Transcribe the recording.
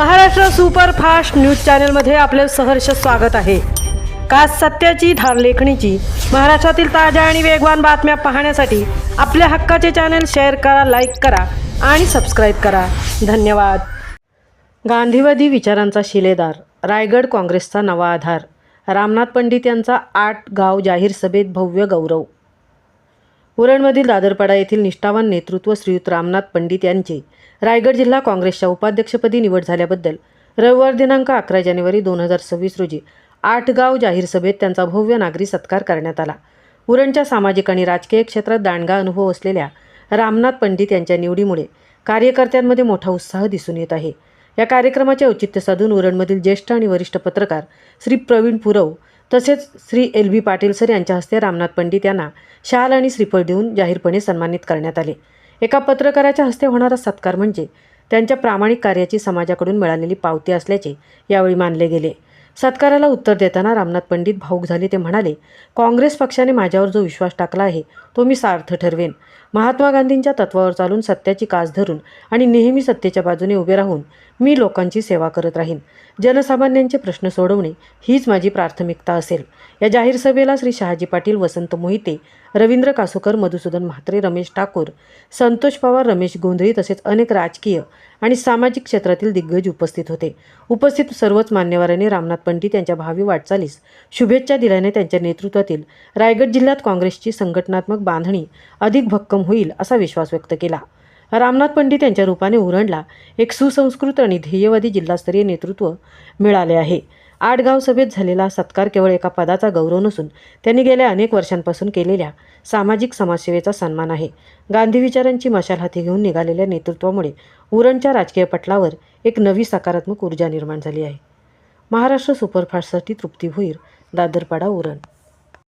Maharashtra superfast news चॅनलमध्ये आपले सहर्ष स्वागत आहे। का सत्याची धार लेखणीची महाराष्ट्रातील ताज्या आणि वेगवान बातम्या पाहण्यासाठी आपल्या हक्काचे चॅनल शेअर करा, लाईक करा आणि सबस्क्राईब करा। धन्यवाद। गांधीवादी विचारांचा शिलेदार, रायगड काँग्रेसचा नवा आधार, रामनाथ पंडित यांचा 8 गाव जाहीर सभेत भव्य गौरव। उरणमधील दादरपाडा येथील निष्ठावान नेतृत्व श्रीयुत रामनाथ पंडित यांची रायगड जिल्हा काँग्रेसच्या उपाध्यक्षपदी निवड झाल्याबद्दल रविवार दिनांक 11 जानेवारी 2026 रोजी 8 गाव जाहीर सभेत त्यांचा भव्य नागरी सत्कार करण्यात आला। उरणच्या सामाजिक आणि राजकीय क्षेत्रात दांडगा अनुभव असलेल्या रामनाथ पंडित यांच्या निवडीमुळे कार्यकर्त्यांमध्ये मोठा उत्साह दिसून येत आहे। या कार्यक्रमाचे औचित्य साधून उरणमधील ज्येष्ठ आणि वरिष्ठ पत्रकार श्री प्रवीण पुरव तसेच श्री LB पाटील सर यांच्या हस्ते रामनाथ पंडित यांना शाल आणि श्रीफळ देऊन जाहीरपणे सन्मानित करण्यात आले। एका पत्रकाराच्या हस्ते होणारा सत्कार म्हणजे त्यांच्या प्रामाणिक कार्याची समाजाकडून मिळालेली पावती असल्याचे यावेळी मानले गेले। सत्काराला उत्तर देताना रामनाथ पंडित भाऊक झाले। ते म्हणाले, काँग्रेस पक्षाने माझ्यावर जो विश्वास टाकला आहे तो मी सार्थ ठरवेन। महात्मा गांधींच्या तत्वावर चालून सत्याची कास धरून आणि नेहमी सत्तेच्या बाजूने उभे राहून मी लोकांची सेवा करत राहीन। जनसामान्यांचे प्रश्न सोडवणे हीच माझी प्राथमिकता असेल। या जाहीर सभेला श्री शहाजी पाटील, वसंत मोहिते, रवींद्र कासुकर, मधुसूदन म्हात्रे, रमेश ठाकूर, संतोष पवार, रमेश गोंधळी तसेच अनेक राजकीय आणि सामाजिक क्षेत्रातील दिग्गज उपस्थित होते। उपस्थित सर्वच मान्यवरांनी रामनाथ पंडित यांच्या भावी वाटचालीस शुभेच्छा दिल्याने त्यांच्या नेतृत्वातील रायगड जिल्ह्यात काँग्रेसची संघटनात्मक बांधणी अधिक भक्कम होईल असा विश्वास व्यक्त केला। रामनाथ पंडित यांच्या रूपाने उरणला एक सुसंस्कृत आणि ध्येयवादी जिल्हास्तरीय नेतृत्व मिळाले आहे। 8 गाव सभेत झालेला सत्कार केवळ एका पदाचा गौरव नसून त्यांनी गेल्या अनेक वर्षांपासून केलेल्या सामाजिक समाजसेवेचा सन्मान आहे। गांधी विचारांची मशाल हाती घेऊन निघालेल्या नेतृत्वामुळे उरणच्या राजकीय पटलावर एक नवी सकारात्मक ऊर्जा निर्माण झाली आहे। महाराष्ट्र सुपरफास्टसाठी तृप्ती भोईर, दादरपाडा, उरण।